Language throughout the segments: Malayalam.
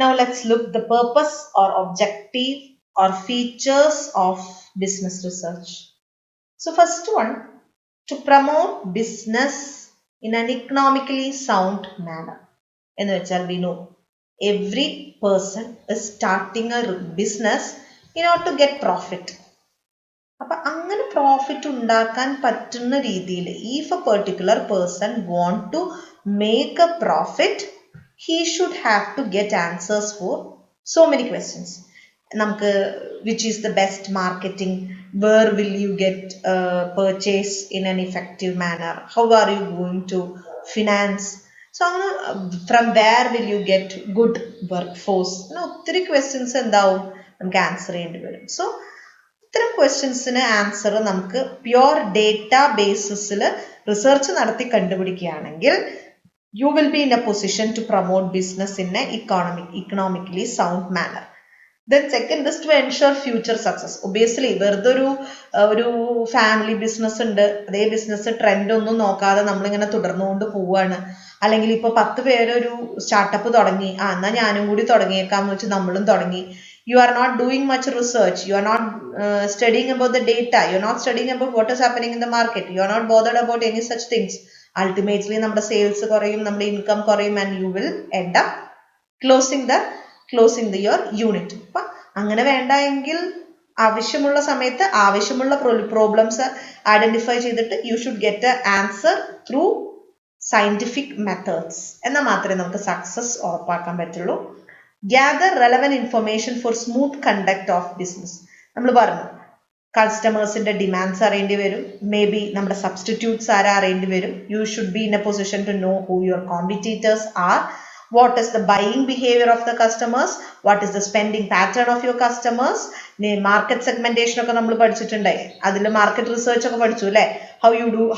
Now let's look the purpose or objective or features of business research. So first one, to promote business in an economically sound manner. എന്ന് വെച്ചാൽ we know every person is starting a business in order to get profit. അപ്പൊ അങ്ങനെ പ്രോഫിറ്റ് ഉണ്ടാക്കാൻ പറ്റുന്ന രീതിയിൽ if a particular person want to make a profit, he should have to get answers for so many questions. നമുക്ക് which is the best marketing, where will you get purchase in an effective manner, how are you going to finance, so from where will you get good workforce, ഒത്തിരി questions എന്താവും നമുക്ക് ആൻസർ ചെയ്യേണ്ടി വരും. സോ ഇത്തരം ക്വസ്റ്റ്യൻസിന് ആൻസർ നമുക്ക് പ്യുവർ ഡേറ്റാ ബേസിസിൽ റിസർച്ച് നടത്തി കണ്ടുപിടിക്കുകയാണെങ്കിൽ you will be in a position to promote business in an economically sound manner. Then second is to ensure future success. Obviously വെറുതെ ഒരു ഫാമിലി ബിസിനസ് ഉണ്ട്, അതേ ബിസിനസ് ട്രെൻഡ് ഒന്നും നോക്കാതെ നമ്മളിങ്ങനെ തുടർന്നുകൊണ്ട് പോവുകയാണ്, അല്ലെങ്കിൽ ഇപ്പൊ 10 പേര് ഒരു സ്റ്റാർട്ടപ്പ് തുടങ്ങി, എന്നാ ഞാനും കൂടി തുടങ്ങിയേക്കാന്ന് വെച്ച് നമ്മളും തുടങ്ങി. You are not doing much research, you are not studying about the data, you are not studying about what is happening in the market, you are not bothered about any such things. Ultimately നമ്മുടെ സെയിൽസ് കുറയും, നമ്മുടെ ഇൻകം കുറയും, and you will end up closing your unit. അപ്പൊ അങ്ങനെ വേണ്ട എങ്കിൽ ആവശ്യമുള്ള സമയത്ത് ആവശ്യമുള്ള പ്രോബ്ലംസ് ഐഡന്റിഫൈ ചെയ്തിട്ട് you should get an answer through scientific methods. എന്നാൽ മാത്രമേ നമുക്ക് സക്സസ് ഉറപ്പാക്കാൻ പറ്റുള്ളൂ. Gather relevant information for smooth conduct of business. നമ്മൾ പറഞ്ഞു കസ്റ്റമേഴ്സിന്റെ ഡിമാൻഡ്സ് അറിയേണ്ടി വരും, മേ ബി നമ്മുടെ സബ്സ്റ്റിറ്റ്യൂട്ട്സ് അറിയേണ്ടി വരും. You should be in a position to know who your competitors are, what is the buying behavior of the customers, what is the spending pattern of your customers. Market segmentation ഒക്കെ നമ്മൾ പഠിച്ചിട്ടുണ്ടായി, അതിൽ മാർക്കറ്റ് റിസർച്ച് ഒക്കെ പഠിച്ചു അല്ലെ.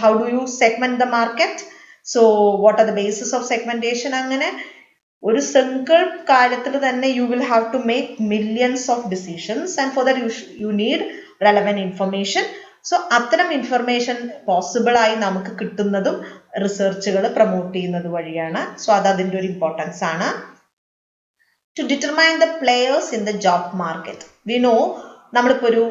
how do you segment the market, so what are the basis of segmentation. അങ്ങനെ ഒരു സിംഗിൾ കാര്യത്തിൽ തന്നെ you will have to make millions of decisions, and for that you need relevant information. So അത്തരം ഇൻഫർമേഷൻ പോസിബിൾ ആയി നമുക്ക് കിട്ടുന്നതും റിസർച്ചുകൾ പ്രൊമോട്ട് ചെയ്യുന്നത് വഴിയാണ്. സോ അതിന്റെ ഒരു ഇമ്പോർട്ടൻസ് ആണ്. To determine the players in the job market. We know നമ്മളിപ്പോ ഒരു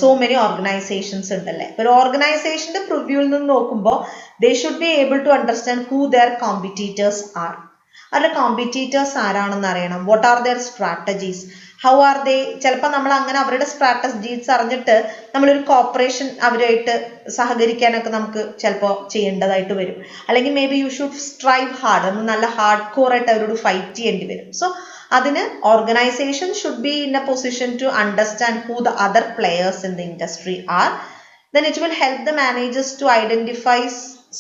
സോ മെനി ഓർഗനൈസേഷൻസ് ഉണ്ടല്ലേ. ഒരു ഓർഗനൈസേഷന്റെ പ്രിവ്യൂവിൽ നിന്ന് നോക്കുമ്പോൾ they should be able to understand who their competitors are. അവരുടെ കോമ്പറ്റീറ്റേഴ്സ് ആരാണെന്ന് അറിയണം. What are their strategies, how are they. ചിലപ്പോൾ നമ്മൾ അങ്ങനെ അവരുടെ സ്ട്രാറ്റജീസ് അറിഞ്ഞിട്ട് നമ്മളൊരു കോപ്പറേഷൻ അവരുമായിട്ട് സഹകരിക്കാനൊക്കെ നമുക്ക് ചിലപ്പോൾ ചെയ്യേണ്ടതായിട്ട് വരും. അല്ലെങ്കിൽ may be you should strive hard, നമ്മൾ നല്ല ഹാർഡ് കോർ ആയിട്ട് അവരോട് ഫൈറ്റ് ചെയ്യേണ്ടി വരും. സോ അതിന് organisation should be in a position to understand who the other players in the industry are. Then it will help the managers to identify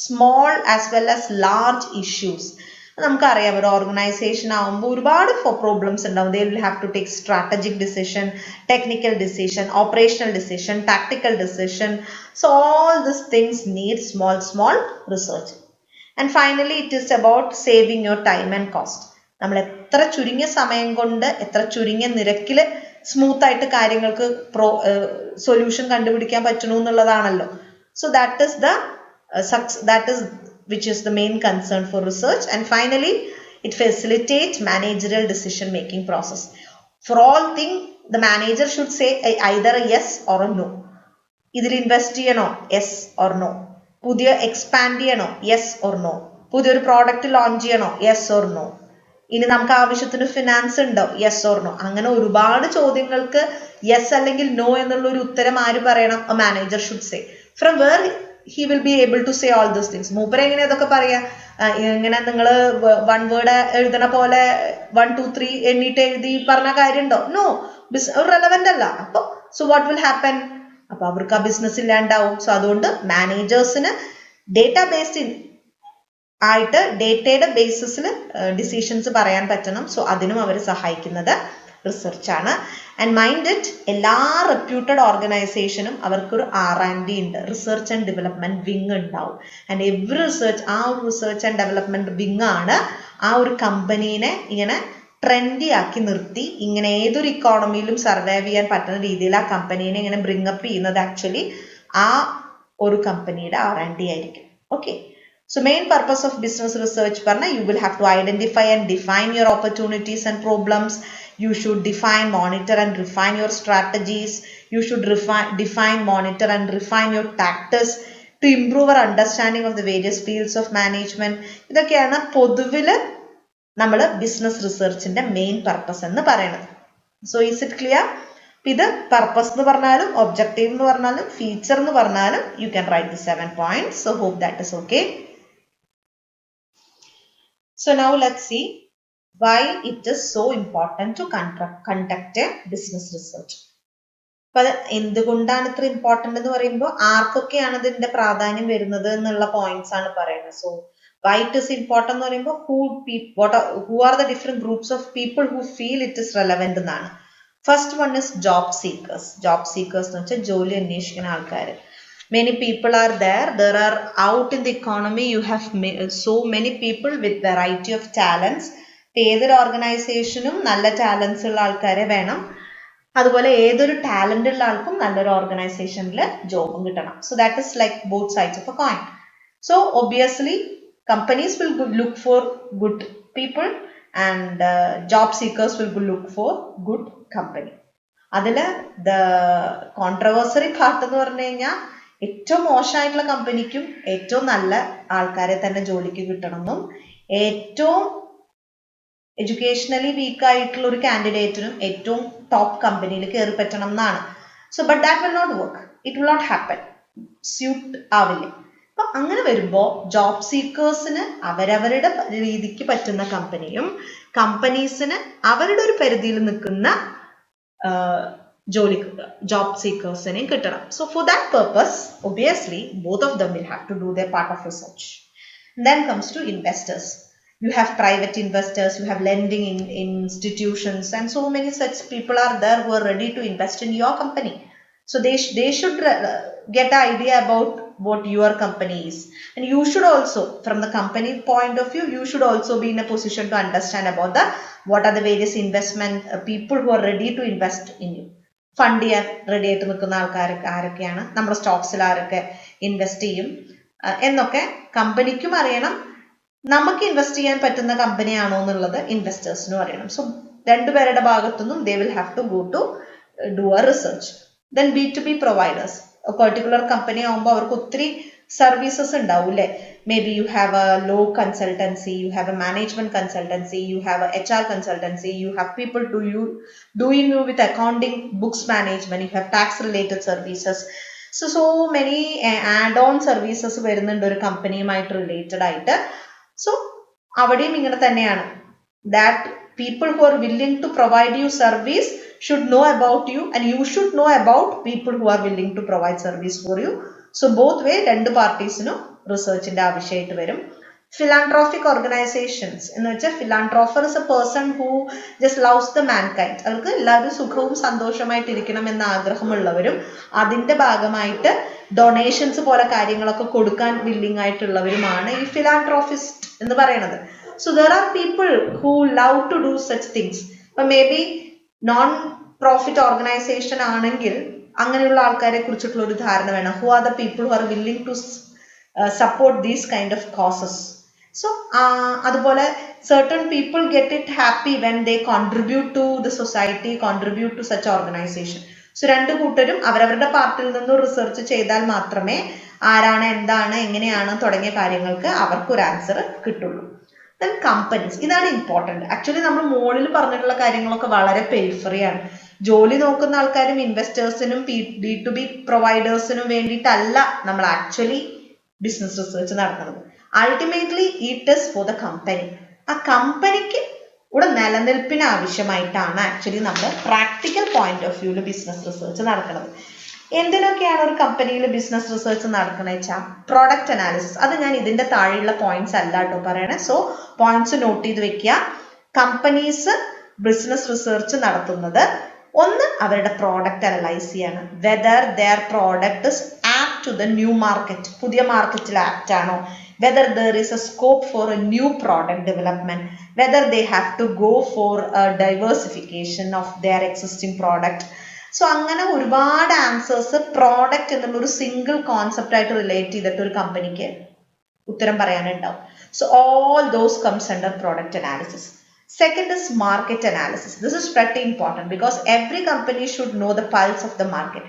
small as well as large issues. നമുക്കറിയാം ഒരു ഓർഗനൈസേഷൻ ആവുമ്പോൾ ഒരുപാട് പ്രോബ്ലംസ് ഉണ്ടാവും. they will have to take strategic decision, technical decision, operational decision, tactical decision. So all these things need small research. And finally it is about saving your time and cost. നമ്മൾ എത്ര ചുരുങ്ങിയ സമയം കൊണ്ട് എത്ര ചുരുങ്ങിയ നിരക്കിൽ സ്മൂത്ത് ആയിട്ട് കാര്യങ്ങൾക്ക് സൊല്യൂഷൻ കണ്ടുപിടിക്കാൻ പറ്റണു എന്നുള്ളതാണല്ലോ. So that is which is the main concern for research. And finally it facilitates managerial decision making process. For all thing the manager should say either a yes or a no. ഇതിൽ ഇൻവെസ്റ്റ് ചെയ്യണോ, yes or no. പുതിയ എക്സ്പാൻഡ് ചെയ്യണോ, yes or no. പുതിയൊരു പ്രോഡക്റ്റ് ലോഞ്ച് ചെയ്യണോ, yes or no. ഇനി നമുക്ക് ആവശ്യത്തിന് ഫിനാൻസ് ഉണ്ടോ, yes or no. അങ്ങനെ ഒരുപാട് ചോദ്യങ്ങൾക്ക് യെസ് അല്ലെങ്കിൽ നോ എന്നുള്ള ഒരു ഉത്തരം ആര് പറയണം, a manager should say. From where he will be able to say all those things. മൂപ്പര് എങ്ങനെ ഇതൊക്കെ പറയാ, ഇങ്ങനെ നിങ്ങൾ വൺ വേർഡ് എഴുതണ പോലെ 1 2 3 എണ്ണീട്ട് എഴുതി പറഞ്ഞ കാര്യമുണ്ടോ, നോ, റെലവെന്റ് അല്ല. അപ്പൊ സോ വാട്ട് വിൽ ഹാപ്പൻ, അപ്പൊ അവർക്ക് ആ ബിസിനസ് ഇല്ലാണ്ടാവും. സോ അതുകൊണ്ട് മാനേജേഴ്സിന് ഡേറ്റാ ബേസ്ഡ് ആയിട്ട് ഡേറ്റയുടെ ബേസിസിൽ ഡിസിഷൻസ് പറയാൻ പറ്റണം. സോ അതിനും അവർ സഹായിക്കുന്നത് റിസർച്ചാണ്. ആൻഡ് മൈൻഡ് ഇറ്റ്, എല്ലാ റെപ്യൂട്ടഡ് ഓർഗനൈസേഷനും അവർക്കൊരു R&D ഉണ്ട്, റിസർച്ച് ആൻഡ് ഡെവലപ്മെന്റ് വിങ് ഉണ്ടാവും. ആൻഡ് എവറി റിസർച്ച്, ആ ഒരു റിസർച്ച് ആൻഡ് ഡെവലപ്മെന്റ് വിങ് ആണ് ആ ഒരു കമ്പനീനെ ഇങ്ങനെ ട്രെൻഡി ആക്കി നിർത്തി ഇങ്ങനെ ഏതൊരു ഇക്കോണമിയിലും സർവൈവ് ചെയ്യാൻ പറ്റുന്ന രീതിയിൽ ആ കമ്പനീനെ ഇങ്ങനെ ബ്രിങ് അപ്പ് ചെയ്യുന്നത് ആക്ച്വലി ആ ഒരു കമ്പനിയുടെ R&D ആയിരിക്കും. Okay, So main purpose of business research parna, you will have to identify and define your opportunities and problems. You should define, monitor and refine your strategies. You should define, monitor and refine your tactics to improve our understanding of the various fields of management. ഇതൊക്കെയാണ് പൊതുവില് നമ്മൾ ബിസിനസ് റിസർച്ചിന്റെ മെയിൻ പർപ്പസ് എന്ന് പറയുന്നത്. So is it clear? ഇത് പർപ്പസ് എന്ന് പറഞ്ഞാലും ഒബ്ജക്റ്റീവ് എന്ന് പറഞ്ഞാലും ഫീച്ചർ എന്ന് പറഞ്ഞാലും you can write the 7 points. So hope that is okay. So now let's see why it is so important to conduct a business research. അപ്പോൾ അത് എന്തുകൊണ്ടാണ് ഇത്ര ഇമ്പോർട്ടൻ്റ് എന്ന് പറയുമ്പോൾ ആർക്കൊക്കെയാണ് ഇതിന്റെ പ്രാധാന്യം വരുന്നത് എന്നുള്ള പോയിന്റ്സ് ആണ് പറയുന്നത്. So why it is important എന്ന് പറയുമ്പോൾ who are the different groups of people who feel it is relevant എന്നാണ്. First one is job seekers. Job seekers എന്ന് വെച്ചാൽ ജോലി അന്വേഷിക്കുന്ന ആൾക്കാർ. Many people are there. There are out in the economy. You have so many people with variety of talents. ഏതൊരു ഓർഗനൈസേഷനും നല്ല ടാലൻസ് ഉള്ള ആൾക്കാരെ വേണം. അതുപോലെ ഏതൊരു ടാലന്റ് ഉള്ള ആൾക്കും നല്ലൊരു ഓർഗനൈസേഷനിൽ ജോബും കിട്ടണം. So that is like both sides of A coin. So obviously companies will look for good people and job seekers will look for good company. അതില് the controversy part എന്ന് പറഞ്ഞു കഴിഞ്ഞാൽ ഏറ്റവും മോശമായിട്ടുള്ള കമ്പനിക്കും ഏറ്റവും നല്ല ആൾക്കാരെ തന്നെ ജോലിക്ക് കിട്ടണമെന്നും ഏറ്റവും എഡ്യൂക്കേഷണലി വീക്ക് ആയിട്ടുള്ള ഒരു കാൻഡിഡേറ്റിനും ഏറ്റവും ടോപ്പ് കമ്പനിയിൽ കയറി പറ്റണം എന്നാണ്. So but that will not work. It will not happen. Suit ആവില്ല. അപ്പൊ അങ്ങനെ വരുമ്പോൾ ജോബ് സീക്കേഴ്സിന് അവരവരുടെ രീതിക്ക് പറ്റുന്ന കമ്പനിയും കമ്പനീസിന് അവരുടെ ഒരു പരിധിയിൽ നിൽക്കുന്ന job seekers കിട്ടണം. So for that purpose, obviously, both of them will have to do their part of research. And then comes to investors. You have private investors, you have lending institutions, and so many such people are there who are ready to invest in your company. So they should get an idea about what your company is. And you should also, from the company point of view, you should also be in a position to understand about what are the various investment people who are ready to invest in you. Fund ചെയ്യാൻ റെഡി ആയിട്ട് നിൽക്കുന്ന ആരൊക്കെയാണ്, നമ്മുടെ സ്റ്റോക്സിൽ ആരൊക്കെ ഇൻവെസ്റ്റ് ചെയ്യും എന്നൊക്കെ കമ്പനിക്കും അറിയണം. നമുക്ക് ഇൻവെസ്റ്റ് ചെയ്യാൻ പറ്റുന്ന കമ്പനിയാണോ എന്നുള്ളത് ഇൻവെസ്റ്റേഴ്സിനും അറിയണം. സോ രണ്ടുപേരുടെ ഭാഗത്തുനിന്നും they will have to go to do a research. Then B2B providers. A particular company ആകുമ്പോൾ അവർക്ക് ഒത്തിരി സർവീസസ് ഉണ്ടാവും അല്ലേ. Maybe you have a law consultancy, you have a management consultancy, you have a HR consultancy, you have people doing you with accounting, books management, you have tax related services. So many add-on services വരുന്നുണ്ട് ഒരു കമ്പനിയുമായിട്ട് റിലേറ്റഡ് ആയിട്ട്. സോ അവിടെയും ഇങ്ങനെ തന്നെയാണ്. That people who are willing to provide you service should know about you and you should know about people who are willing to provide service for you. So both way രണ്ട് പാർട്ടീസിനും റിസർച്ചിന്റെ ആവശ്യമായിട്ട് വരും. Philanthropic organizations എന്ന് വെച്ചാൽ philanthropist is a person who just loves the mankind. അവർക്ക് എല്ലാവരും സുഖവും സന്തോഷമായിട്ടിരിക്കണം എന്ന ആഗ്രഹമുള്ളവരും അതിന്റെ ഭാഗമായിട്ട് ഡൊണേഷൻസ് പോലെ കാര്യങ്ങളൊക്കെ കൊടുക്കാൻ വില്ലിംഗ് ആയിട്ടുള്ളവരുമാണ് ഈ philanthropist എന്ന് പറയുന്നത്. So there are people who love to do such things. But maybe non-profit organization ആണെങ്കിൽ അങ്ങനെയുള്ള ആൾക്കാരെ കുറിച്ചിട്ടുള്ള ഒരു ധാരണ വേണം. Who are the people who are willing to support these kind of causes? So അതുപോലെ certain people get it happy when they contribute to the society, contribute to such organization. So രണ്ടു കൂട്ടരും അവരവരുടെ പാർട്ടിൽ നിന്ന് റിസർച്ച് ചെയ്താൽ മാത്രമേ ആരാണ് എന്താണ് എങ്ങനെയാണ് തുടങ്ങിയ കാര്യങ്ങൾക്ക് അവർക്കൊരു ആൻസർ കിട്ടുള്ളൂ. Then companies. ഇതാണ് ഇമ്പോർട്ടൻറ്റ്. ആക്ച്വലി നമ്മൾ മുകളിൽ പറഞ്ഞിട്ടുള്ള കാര്യങ്ങളൊക്കെ വളരെ പെരിഫറിയാണ്. ജോലി നോക്കുന്ന ആൾക്കാരും ഇൻവെസ്റ്റേഴ്സിനും B2B പ്രൊവൈഡേഴ്സിനും വേണ്ടിയിട്ടല്ല നമ്മൾ ആക്ച്വലി ബിസിനസ് റിസർച്ച് നടത്തുന്നത്. Ultimately it is for the company. ആ കമ്പനിക്ക് ഇവിടെ നിലനിൽപ്പിന് ആവശ്യമായിട്ടാണ് ആക്ച്വലി നമ്മൾ പ്രാക്ടിക്കൽ പോയിന്റ് ഓഫ് വ്യൂവിൽ ബിസിനസ് റിസർച്ച് നടക്കുന്നത്. എന്തിനൊക്കെയാണ് ഒരു കമ്പനിയിൽ ബിസിനസ് റിസർച്ച് നടക്കണേ വെച്ചാൽ പ്രോഡക്റ്റ് അനാലിസിസ്. അത് ഞാൻ ഇതിന്റെ താഴെയുള്ള പോയിന്റ്സ് അല്ല കേട്ടോ പറയണേ. സോ പോയിന്റ്സ് നോട്ട് ചെയ്ത് വെക്കുക. കമ്പനീസ് ബിസിനസ് റിസർച്ച് നടത്തുന്നത് ഒന്ന് അവരുടെ പ്രോഡക്റ്റ് അനലൈസ് ചെയ്യാണ്. Whether their product is apt to the new market. പുതിയ മാർക്കറ്റിൽ ആപ്റ്റ് ആണോ? whether there is a scope for a new product development, whether they have to go for a diversification of their existing product. So അങ്ങനെ ഒരുപാട് ആൻസേഴ്സ് പ്രോഡക്റ്റ് എന്നുള്ള ഒരു സിംഗിൾ കോൺസെപ്റ്റ് ആയിട്ട് റിലേറ്റ് ചെയ്തിട്ട് ഒരു കമ്പനിക്ക് ഉത്തരം പറയാനുണ്ടാവും. So all those comes under product analysis. Second is market analysis. This is pretty important because every company should know the pulse of the market.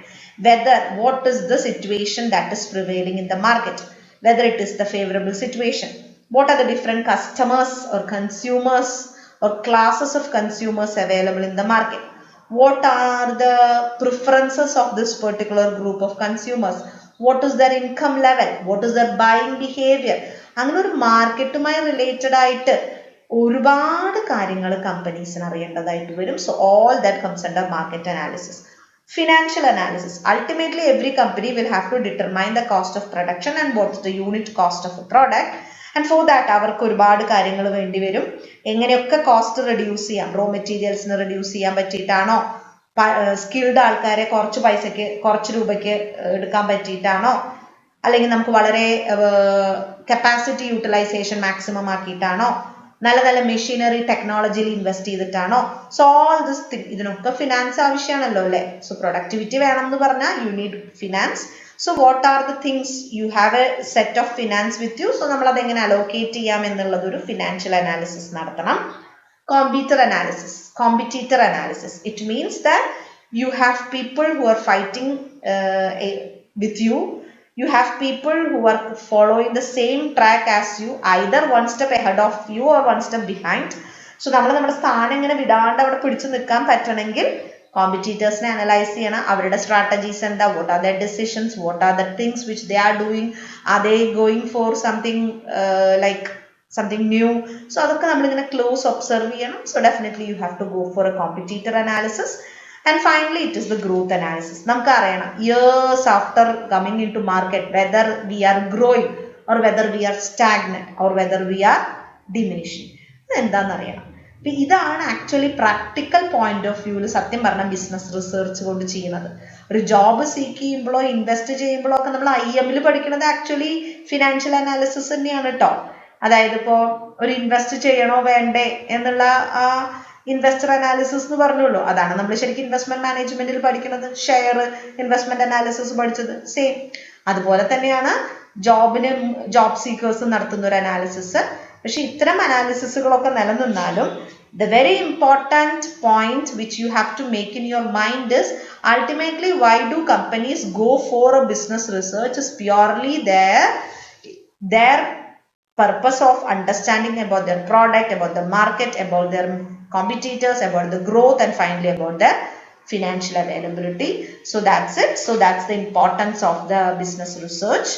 Whether what is the situation that is prevailing in the market, whether it is the favorable situation, what are the different customers or consumers or classes of consumers available in the market, what are the preferences of this particular group of consumers, what is their income level, what is their buying behavior. അങ്ങനെ ഒരു മാർക്കറ്റുമായി റിലേറ്റഡ് ആയിട്ട് ഒരുപാട് കാര്യങ്ങൾ കമ്പനീസിന് അറിയേണ്ടതായിട്ട് വരും. So all that comes under market analysis. Financial analysis. Ultimately, every company will have to determine the cost of production and what is the unit cost of a product. And for that, അവർക്ക് ഒരുപാട് കാര്യങ്ങൾ വേണ്ടി വരും. എങ്ങനെയൊക്കെ കോസ്റ്റ് റെഡ്യൂസ് ചെയ്യാം, റോ മെറ്റീരിയൽസിന് റെഡ്യൂസ് ചെയ്യാൻ പറ്റിയിട്ടാണോ, സ്കിൽഡ് ആൾക്കാരെ കുറച്ച് പൈസയ്ക്ക് കുറച്ച് രൂപയ്ക്ക് എടുക്കാൻ പറ്റിയിട്ടാണോ, അല്ലെങ്കിൽ നമുക്ക് വളരെ കപ്പാസിറ്റി യൂട്ടിലൈസേഷൻ മാക്സിമം ആക്കിയിട്ടാണോ, നല്ല നല്ല മെഷീനറി ടെക്നോളജിയിൽ ഇൻവെസ്റ്റ് ചെയ്തിട്ടാണോ. സോ ഓൾ ദിസ് തിങ്, ഇതിനൊക്കെ ഫിനാൻസ് ആവശ്യമാണല്ലോ അല്ലേ. സോ പ്രൊഡക്ടിവിറ്റി വേണം എന്ന് പറഞ്ഞാൽ you need finance. So what are the things, you have a set of finance with you. So നമ്മൾ അതെങ്ങനെ അലോക്കേറ്റ് ചെയ്യാം എന്നുള്ളത് ഒരു ഫിനാൻഷ്യൽ അനാലിസിസ് നടത്തണം. Competitor analysis. It means that you have people who are fighting with you. You have people who are following the same track as you, either one step ahead of you or one step behind. So നമ്മൾ നമ്മുടെ സ്ഥാനം ഇങ്ങനെ വിടാണ്ട് അവിടെ പിടിച്ചു നിൽക്കാൻ പറ്റണമെങ്കിൽ കോമ്പറ്റീറ്റേഴ്സിനെ അനലൈസ് ചെയ്യണം. അവരുടെ സ്ട്രാറ്റജീസ് എന്താ, what are the decisions, what are the things which they are doing, are they going for something like something new. So അതൊക്കെ നമ്മളിങ്ങനെ ക്ലോസ് ഒബ്സർവ് ചെയ്യണം. So definitely you have to go for a competitor analysis. And finally it is the growth analysis. നമുക്ക് അറിയണം years after coming into market whether we are growing or whether we are stagnant or whether we are diminishing. എന്താണെന്ന് അറിയണം. അപ്പം ഇതാണ് ആക്ച്വലി പ്രാക്ടിക്കൽ പോയിന്റ് ഓഫ് വ്യൂവിൽ സത്യം പറഞ്ഞ ബിസിനസ് റിസർച്ച് കൊണ്ട് ചെയ്യുന്നത്. ഒരു ജോബ് സീക്ക് ചെയ്യുമ്പോഴോ ഇൻവെസ്റ്റ് ചെയ്യുമ്പോഴോ ഒക്കെ നമ്മൾ IM പഠിക്കുന്നത് ആക്ച്വലി ഫിനാൻഷ്യൽ അനാലിസിസ് തന്നെയാണ് കേട്ടോ. അതായത് ഇപ്പോൾ ഒരു ഇൻവെസ്റ്റ് ചെയ്യണോ വേണ്ടേ എന്നുള്ള ആ ഇൻവെസ്റ്റർ അനാലിസിസ് എന്ന് പറഞ്ഞുള്ളൂ. അതാണ് നമ്മൾ ശരിക്കും ഇൻവെസ്റ്റ്മെന്റ് മാനേജ്മെന്റിൽ പഠിക്കുന്നത്. ഷെയർ ഇൻവെസ്റ്റ്മെന്റ് അനാലിസിസ് പഠിച്ചത് സെയിം. അതുപോലെ തന്നെയാണ് ജോബ് സീക്കേഴ്സ് നടത്തുന്ന ഒരു അനാലിസിസ്. പക്ഷെ ഇത്തരം അനാലിസിസുകളൊക്കെ നിലനിന്നാലും the very important point which you have to make in your mind is ultimately why do companies go for a business research is purely their purpose of understanding about their product, about the market, about their competitors, about the growth, and finally about their financial availability. So that's it. So that's the importance of the business research.